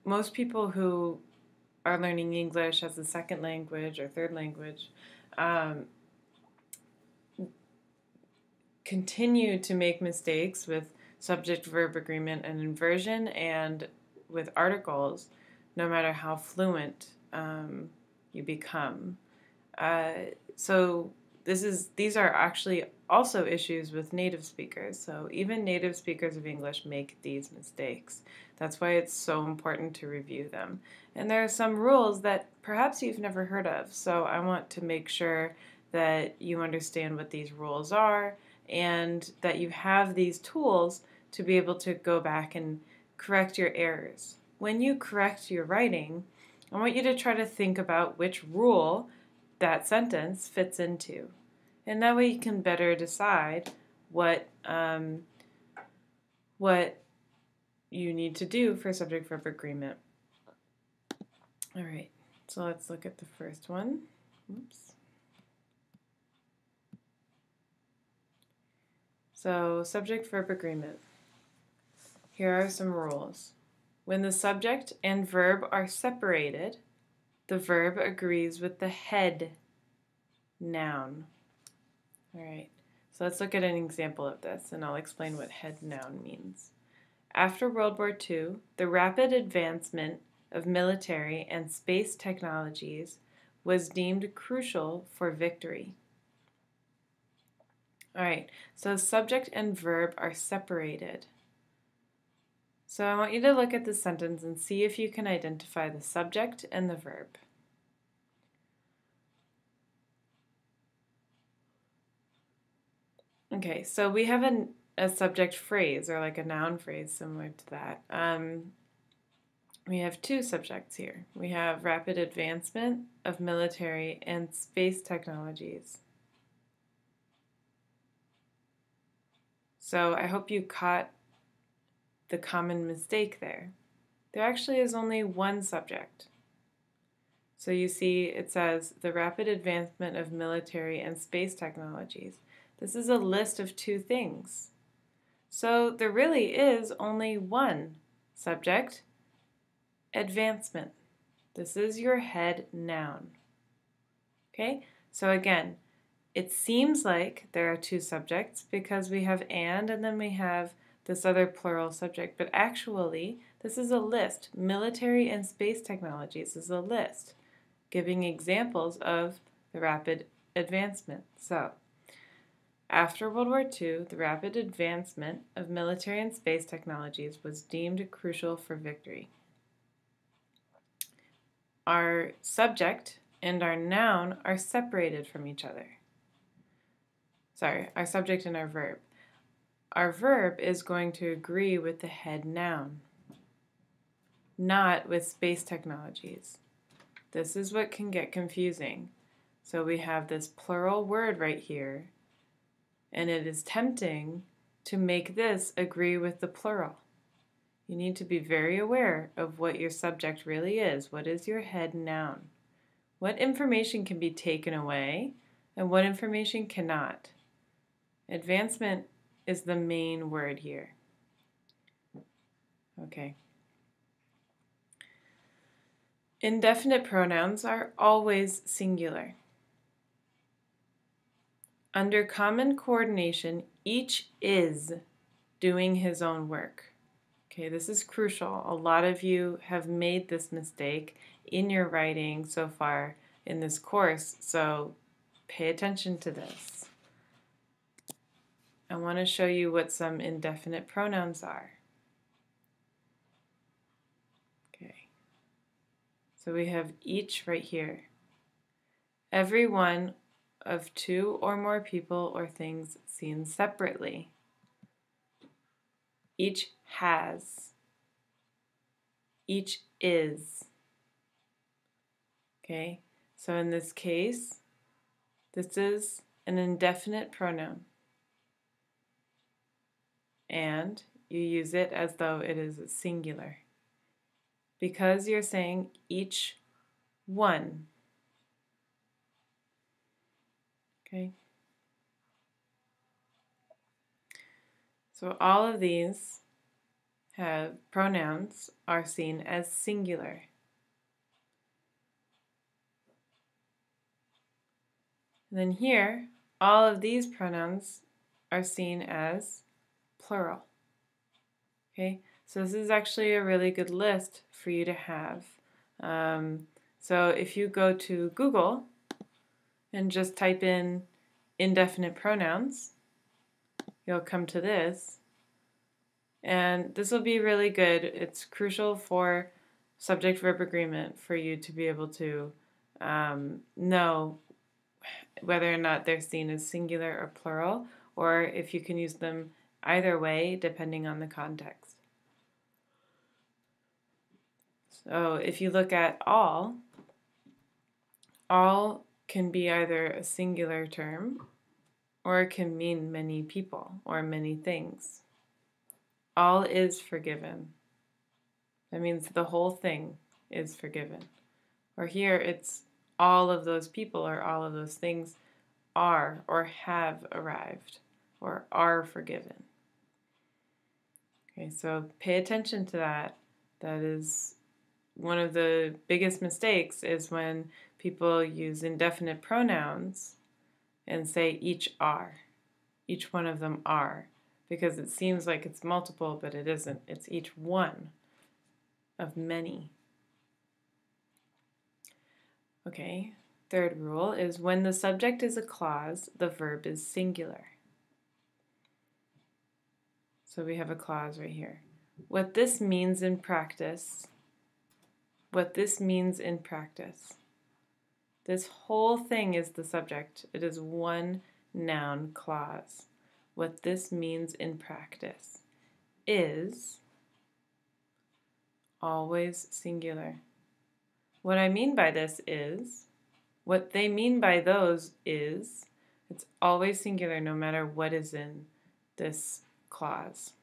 most people who are learning English as a second language or third language continue to make mistakes with subject-verb agreement and inversion and with articles, no matter how fluent you become. So these are actually also issues with native speakers. So even native speakers of English make these mistakes. That's why it's so important to review them. And there are some rules that perhaps you've never heard of. So I want to make sure that you understand what these rules are and that you have these tools to be able to go back and correct your errors. When you correct your writing, I want you to try to think about which rule that sentence fits into. And that way you can better decide what you need to do for subject-verb agreement. All right, so let's look at the first one. Oops. So subject-verb agreement. Here are some rules. When the subject and verb are separated, the verb agrees with the head noun. All right, so let's look at an example of this, and I'll explain what head noun means. After World War II, the rapid advancement of military and space technologies was deemed crucial for victory. All right, so subject and verb are separated. So I want you to look at the sentence and see if you can identify the subject and the verb. Okay, so we have a subject phrase, or like a noun phrase similar to that. We have two subjects here. We have rapid advancement of military and space technologies. So I hope you caught the common mistake there. There actually is only one subject. So you see it says the rapid advancement of military and space technologies. This is a list of two things. So there really is only one subject, advancement. This is your head noun. Okay, so again, it seems like there are two subjects because we have and then we have this other plural subject, but actually this is a list. Military and space technologies is a list giving examples of the rapid advancement. So after World War II, the rapid advancement of military and space technologies was deemed crucial for victory. Our subject and our noun are separated from each other. Sorry, our subject and our verb. Our verb is going to agree with the head noun, not with space technologies. This is what can get confusing. So we have this plural word right here, and it is tempting to make this agree with the plural. You need to be very aware of what your subject really is. What is your head noun? What information can be taken away and what information cannot? Advancement is the main word here. Okay. Indefinite pronouns are always singular. Under common coordination, each is doing his own work. Okay, this is crucial. A lot of you have made this mistake in your writing so far in this course, so pay attention to this. I want to show you what some indefinite pronouns are. Okay, so we have each right here. Every one of two or more people or things seen separately. Each has. Each is. Okay, so in this case, this is an indefinite pronoun. And you use it as though it is singular. Because you're saying each one. Okay? So all of these pronouns are seen as singular. And then here, all of these pronouns are seen as plural. Okay, so this is actually a really good list for you to have. So if you go to Google and just type in indefinite pronouns, you'll come to this. And this will be really good. It's crucial for subject-verb agreement for you to be able to know whether or not they're seen as singular or plural, or if you can use them either way depending on the context. So if you look at all can be either a singular term or it can mean many people or many things. All is forgiven. That means the whole thing is forgiven. Or here it's all of those people or all of those things are or have arrived or are forgiven. Okay, so pay attention to that. That is one of the biggest mistakes, is when people use indefinite pronouns and say each are. Each one of them are, because it seems like it's multiple, but it isn't. It's each one of many. Okay, third rule is when the subject is a clause, the verb is singular. So we have a clause right here. What this means in practice, this whole thing is the subject. It is one noun clause. What this means in practice is always singular. What I mean by this is, what they mean by those is, it's always singular no matter what is in this clause.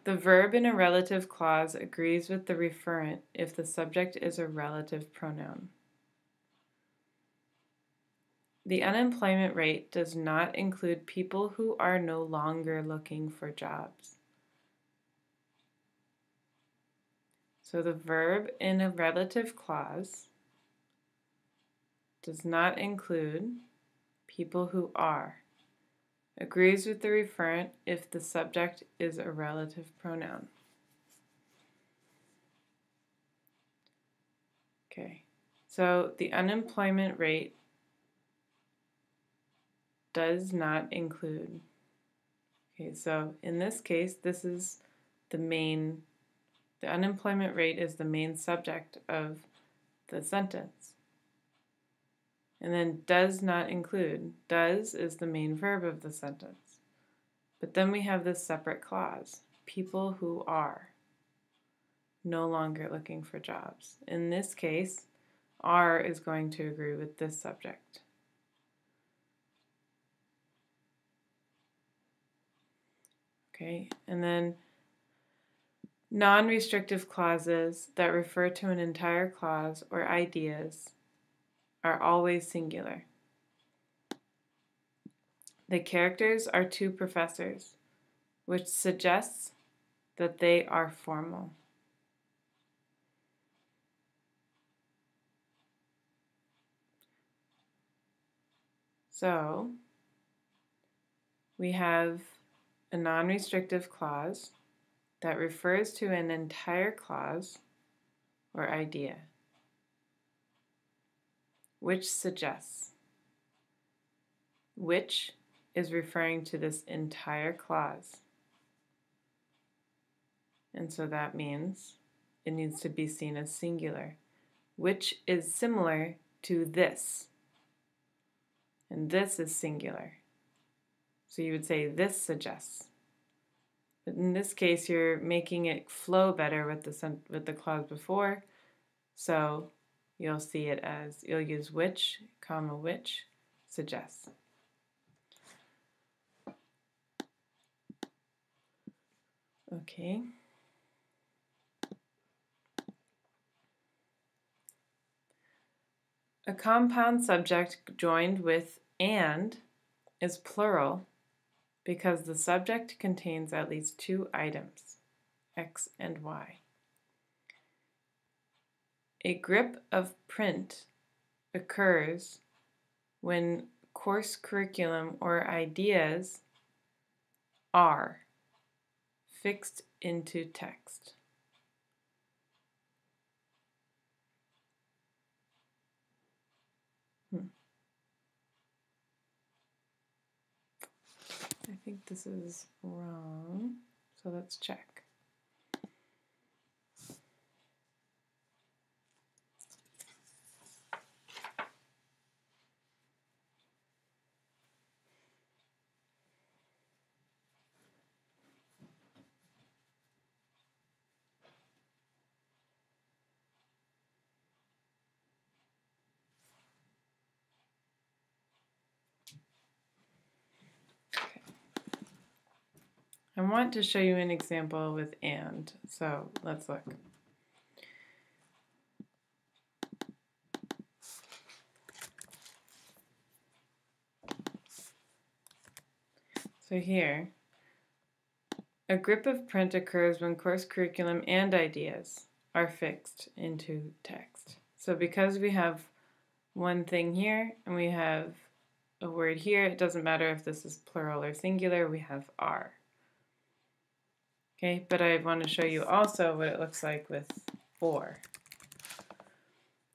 The verb in a relative clause agrees with the referent if the subject is a relative pronoun. The unemployment rate does not include people who are no longer looking for jobs. So the verb in a relative clause does not include people who are. Agrees with the referent if the subject is a relative pronoun. Okay, so the unemployment rate does not include. Okay, so in this case, this is the unemployment rate is the main subject of the sentence. And then does not include. Does is the main verb of the sentence. But then we have this separate clause, people who are no longer looking for jobs. In this case, are is going to agree with this subject. Okay, and then non-restrictive clauses that refer to an entire clause or ideas are always singular. The characters are two professors, which suggests that they are formal. So we have a non-restrictive clause that refers to an entire clause or idea, which suggests. Which is referring to this entire clause. And so that means it needs to be seen as singular, which is similar to this. And this is singular. So you would say this suggests. But in this case, you're making it flow better with the clause before. So you'll see it as, you'll use which, comma, which suggests. Okay. A compound subject joined with and is plural because the subject contains at least two items, X and Y. A grip of print occurs when course curriculum or ideas are fixed into text. I think this is wrong, so let's check. I want to show you an example with and, so let's look. So here, a grip of print occurs when course curriculum and ideas are fixed into text. So because we have one thing here and we have a word here, it doesn't matter if this is plural or singular, we have are. Okay, but I want to show you also what it looks like with or.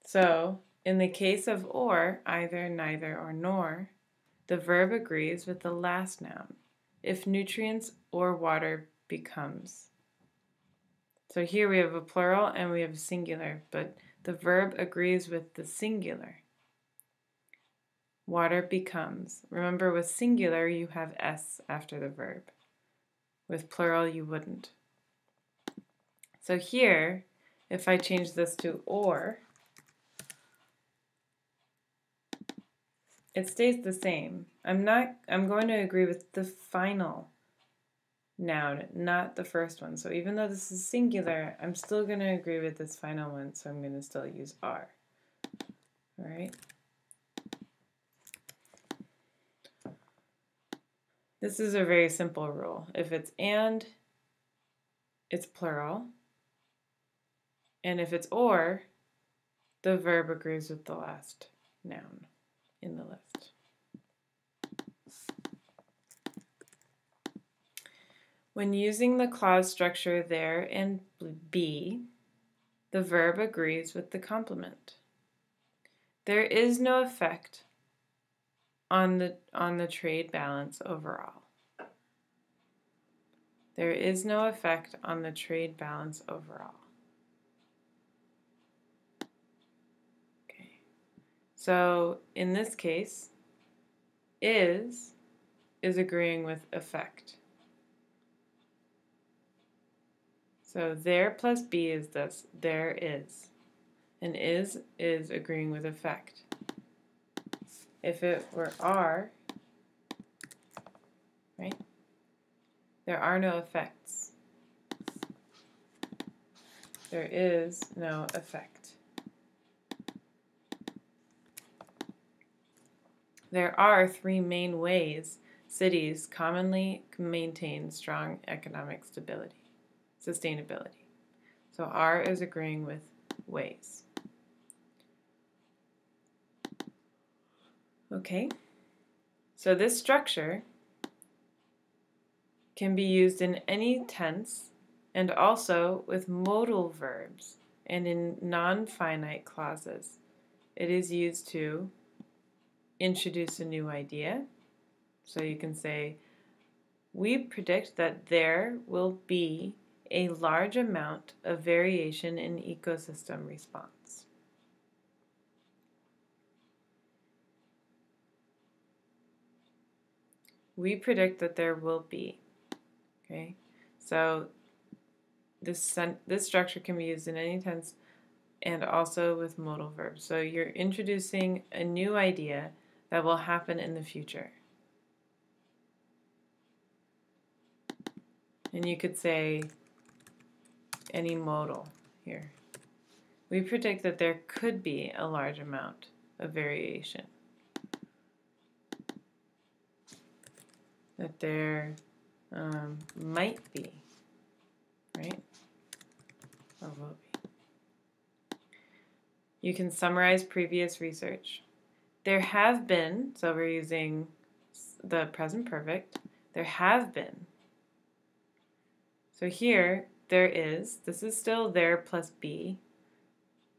So in the case of or, either, neither, or nor, the verb agrees with the last noun if nutrients or water becomes. So here we have a plural and we have a singular, but the verb agrees with the singular. Water becomes. Remember, with singular you have S after the verb. With plural you wouldn't. So here, if I change this to or, it stays the same. I'm going to agree with the final noun, not the first one. So even though this is singular, I'm still going to agree with this final one, so I'm going to still use are. All right? This is a very simple rule. If it's and, it's plural. And if it's or, the verb agrees with the last noun in the list. When using the clause structure there and be, the verb agrees with the complement. There is no effect on the trade balance overall. There is no effect on the trade balance overall. Okay. So in this case, is agreeing with effect. So there plus be is this, there is. And is agreeing with effect. If it were are, right, there are no effects. There is no effect. There are three main ways cities commonly maintain strong economic sustainability. So are is agreeing with ways. Okay, so this structure can be used in any tense and also with modal verbs and in non-finite clauses. It is used to introduce a new idea. So you can say, we predict that there will be a large amount of variation in ecosystem response. We predict that there will be. Okay, so this structure can be used in any tense and also with modal verbs. So you're introducing a new idea that will happen in the future. And you could say any modal here. We predict that there could be a large amount of variation. that there might be, right? Or will be. You can summarize previous research. There have been, so we're using the present perfect, there have been. So here, there is, this is still there plus be,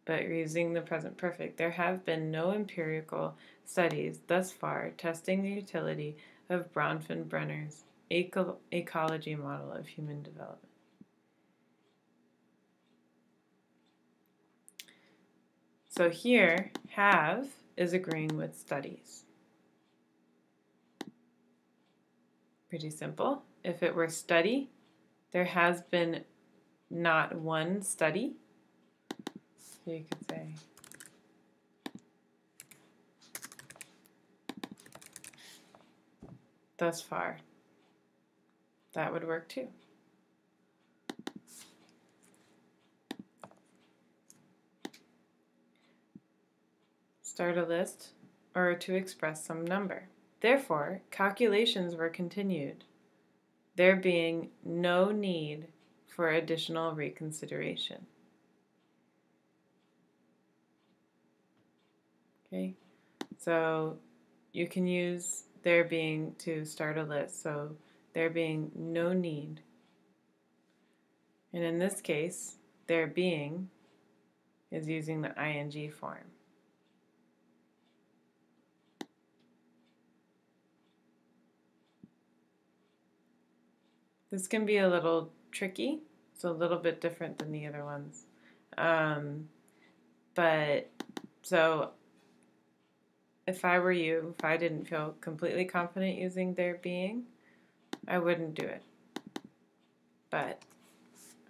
but you're using the present perfect. There have been no empirical studies thus far testing the utility of Bronfenbrenner's ecology model of human development. So here, have is agreeing with studies. Pretty simple. If it were study, there has been not one study. So you could say thus far. That would work too. Start a list or to express some number. Therefore, calculations were continued, there being no need for additional reconsideration. Okay, so you can use there being to start a list, so there being no need. And in this case, there being is using the ing form. This can be a little tricky, so a little bit different than the other ones. So if I were you, if I didn't feel completely confident using there being, I wouldn't do it. But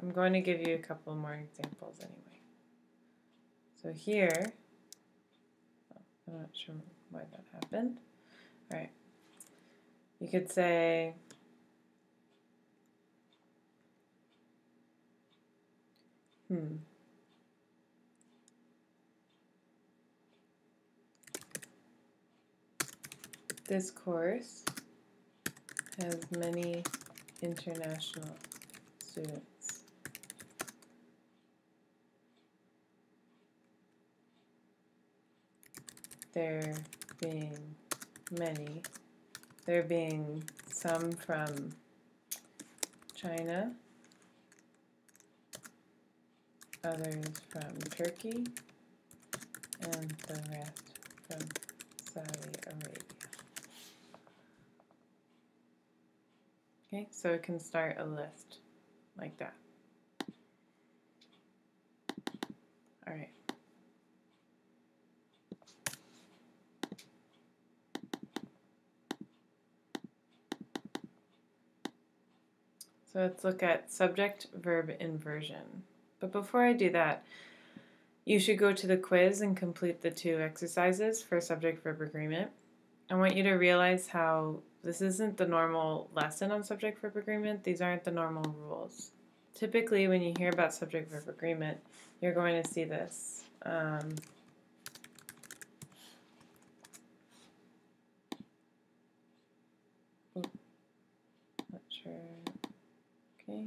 I'm going to give you a couple more examples anyway. So here, I'm not sure why that happened. All right, you could say, this course has many international students. There being many, there being some from China, others from Turkey, and the rest from Saudi Arabia. Okay, so it can start a list like that. All right. So let's look at subject-verb inversion. But before I do that, you should go to the quiz and complete the 2 exercises for subject-verb agreement. I want you to realize how this isn't the normal lesson on subject-verb agreement. These aren't the normal rules. Typically, when you hear about subject-verb agreement, you're going to see this. Not sure. Okay.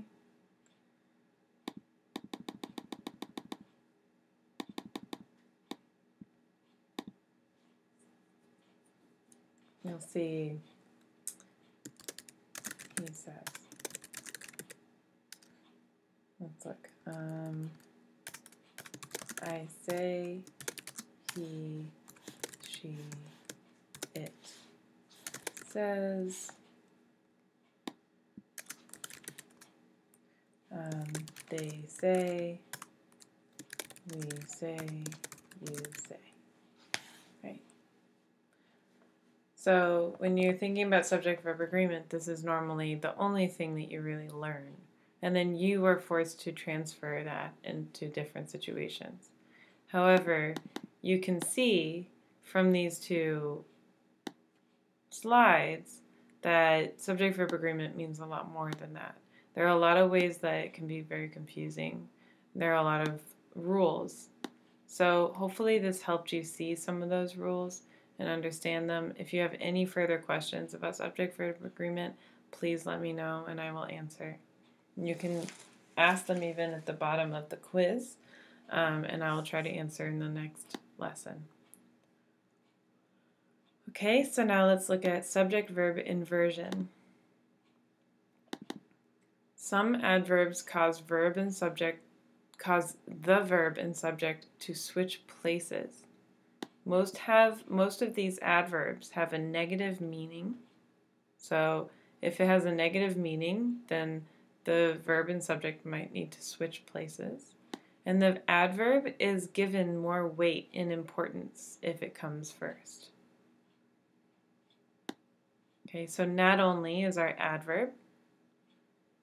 You'll see, he says. Let's look. I say, he, she, it says. They say, we say, you say. Right? So when you're thinking about subject-verb agreement, this is normally the only thing that you really learn. And then you are forced to transfer that into different situations. However, you can see from these 2 slides that subject-verb agreement means a lot more than that. There are a lot of ways that it can be very confusing. There are a lot of rules. So hopefully this helped you see some of those rules and understand them. If you have any further questions about subject-verb agreement, please let me know and I will answer. You can ask them even at the bottom of the quiz, and I will try to answer in the next lesson. Okay, so now let's look at subject-verb inversion. Some adverbs cause the verb and subject to switch places. Most of these adverbs have a negative meaning. So if it has a negative meaning, then the verb and subject might need to switch places. And the adverb is given more weight in importance if it comes first. Okay, so not only is our adverb.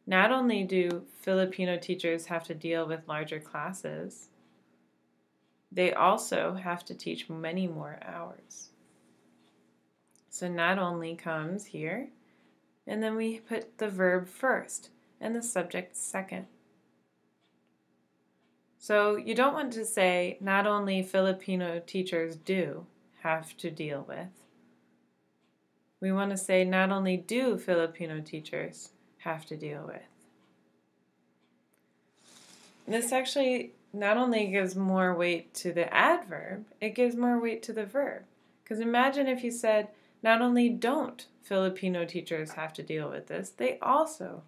Not only do Filipino teachers have to deal with larger classes, they also have to teach many more hours. So not only comes here, and then we put the verb first and the subject second. So you don't want to say not only Filipino teachers do have to deal with. We want to say not only do Filipino teachers have to deal with. This actually not only gives more weight to the adverb, it gives more weight to the verb. Because imagine if you said, not only don't Filipino teachers have to deal with this, they also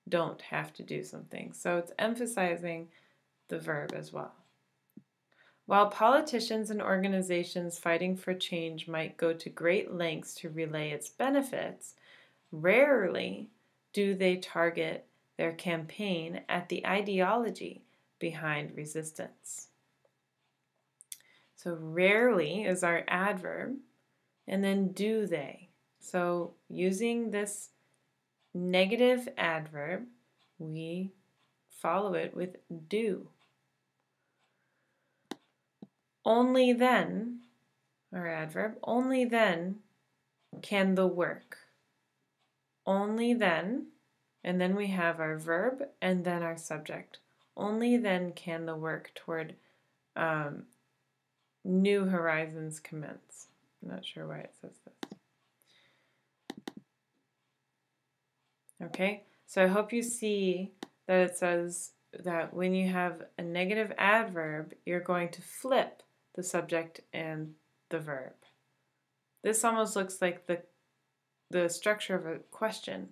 don't have to do something. So it's emphasizing the verb as well. While politicians and organizations fighting for change might go to great lengths to relay its benefits, rarely do they target their campaign at the ideology behind resistance. So rarely is our adverb, and then do they. So using this negative adverb, we follow it with do. Only then, our adverb, only then can the work. Only then, and then we have our verb and then our subject. Only then can the work toward new horizons commence. I'm not sure why it says this. Okay, so I hope you see that it says that when you have a negative adverb, you're going to flip the subject and the verb. This almost looks like the structure of a question.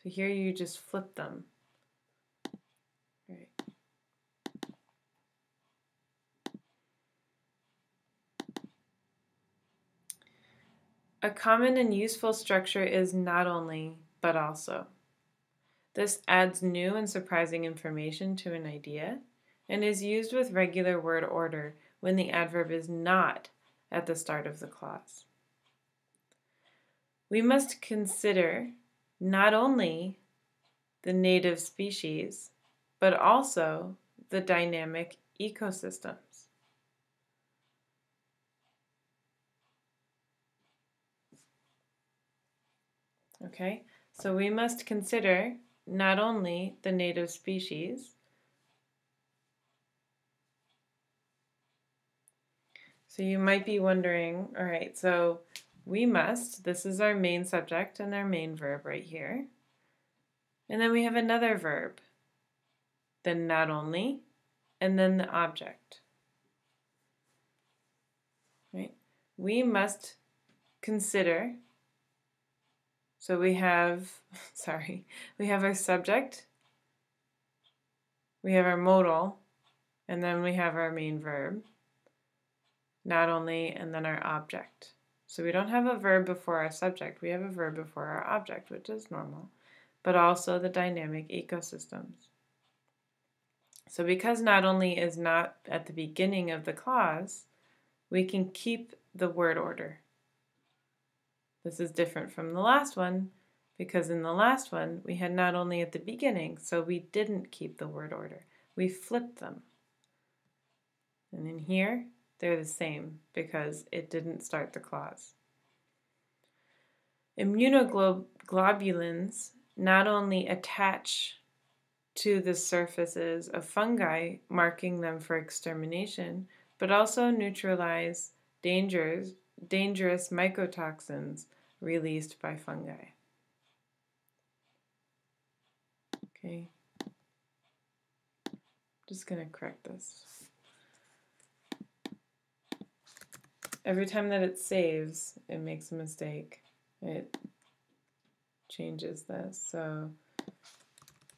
So here you just flip them. Right. A common and useful structure is not only, but also. This adds new and surprising information to an idea and is used with regular word order when the adverb is not at the start of the clause. We must consider not only the native species, but also the dynamic ecosystems. Okay, so we must consider not only the native species, so you might be wondering, all right, so we must, this is our main subject and our main verb right here. And then we have another verb, then not only, and then the object. Right? We must consider, so we have, we have our subject, we have our modal, and then we have our main verb, not only, and then our object. So we don't have a verb before our subject, we have a verb before our object, which is normal, but also the dynamic ecosystems. So because not only is not at the beginning of the clause, we can keep the word order. This is different from the last one, because in the last one we had not only at the beginning, so we didn't keep the word order. We flipped them. And in here, they're the same because it didn't start the clause. Immunoglobulins not only attach to the surfaces of fungi, marking them for extermination, but also neutralize dangerous dangerous mycotoxins released by fungi. Okay, just going to correct this. Every time that it saves, it makes a mistake. It changes this, so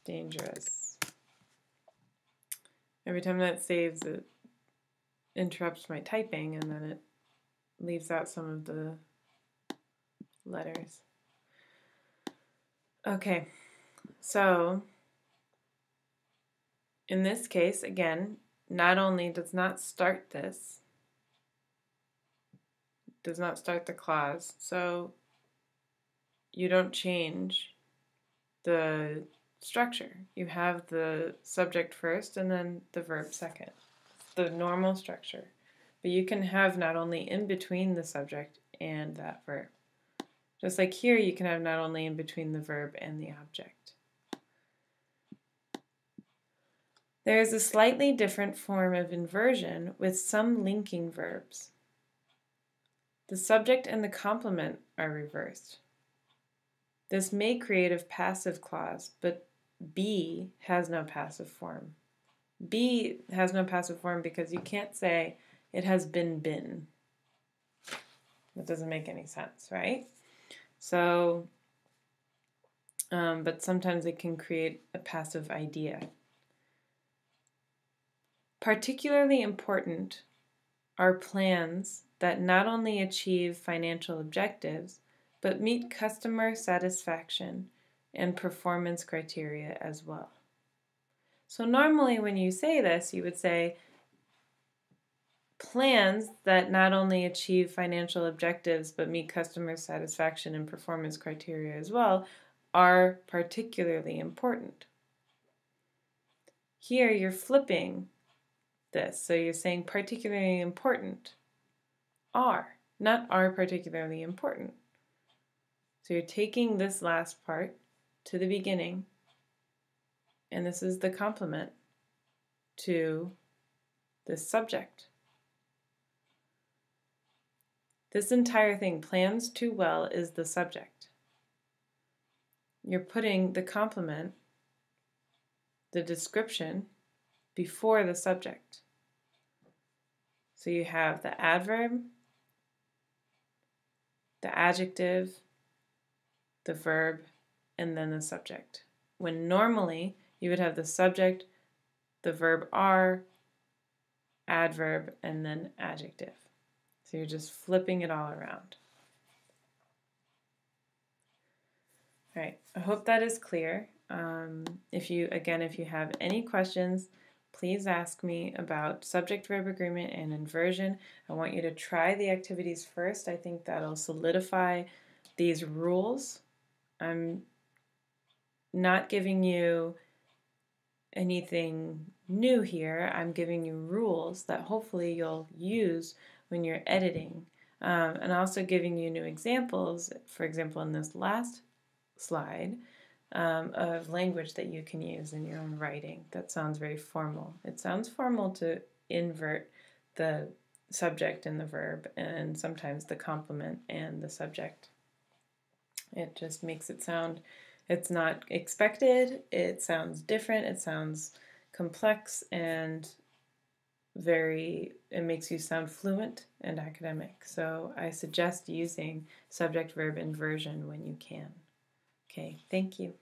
dangerous. Every time that it saves, it interrupts my typing, and then it leaves out some of the letters. Okay, so in this case, again, not only does not start this, does not start the clause, so you don't change the structure. You have the subject first and then the verb second. The normal structure. But you can have not only in between the subject and that verb. Just like here, you can have not only in between the verb and the object. There is a slightly different form of inversion with some linking verbs. The subject and the complement are reversed. This may create a passive clause, but be has no passive form. Be has no passive form because you can't say it has been. That doesn't make any sense, right? So, but sometimes it can create a passive idea. Particularly important are plans that not only achieve financial objectives, but meet customer satisfaction and performance criteria as well. So normally when you say this, you would say plans that not only achieve financial objectives, but meet customer satisfaction and performance criteria as well are particularly important. Here you're flipping this, so you're saying particularly important are, not are particularly important. So you're taking this last part to the beginning, and this is the complement to this subject. This entire thing, plans too well, is the subject. You're putting the complement, the description, before the subject. So you have the adverb, the adjective, the verb, and then the subject. When normally you would have the subject, the verb are, adverb, and then adjective. So you're just flipping it all around. All right, I hope that is clear. If you have any questions, please ask me about subject-verb agreement and inversion. I want you to try the activities first. I think that'll solidify these rules. I'm not giving you anything new here. I'm giving you rules that hopefully you'll use when you're editing. And also giving you new examples, for example, in this last slide, of language that you can use in your own writing that sounds very formal. It sounds formal to invert the subject and the verb, and sometimes the complement and the subject. It just makes it sound, it's not expected, it sounds different, it sounds complex, and it makes you sound fluent and academic. So I suggest using subject-verb inversion when you can. Okay, thank you.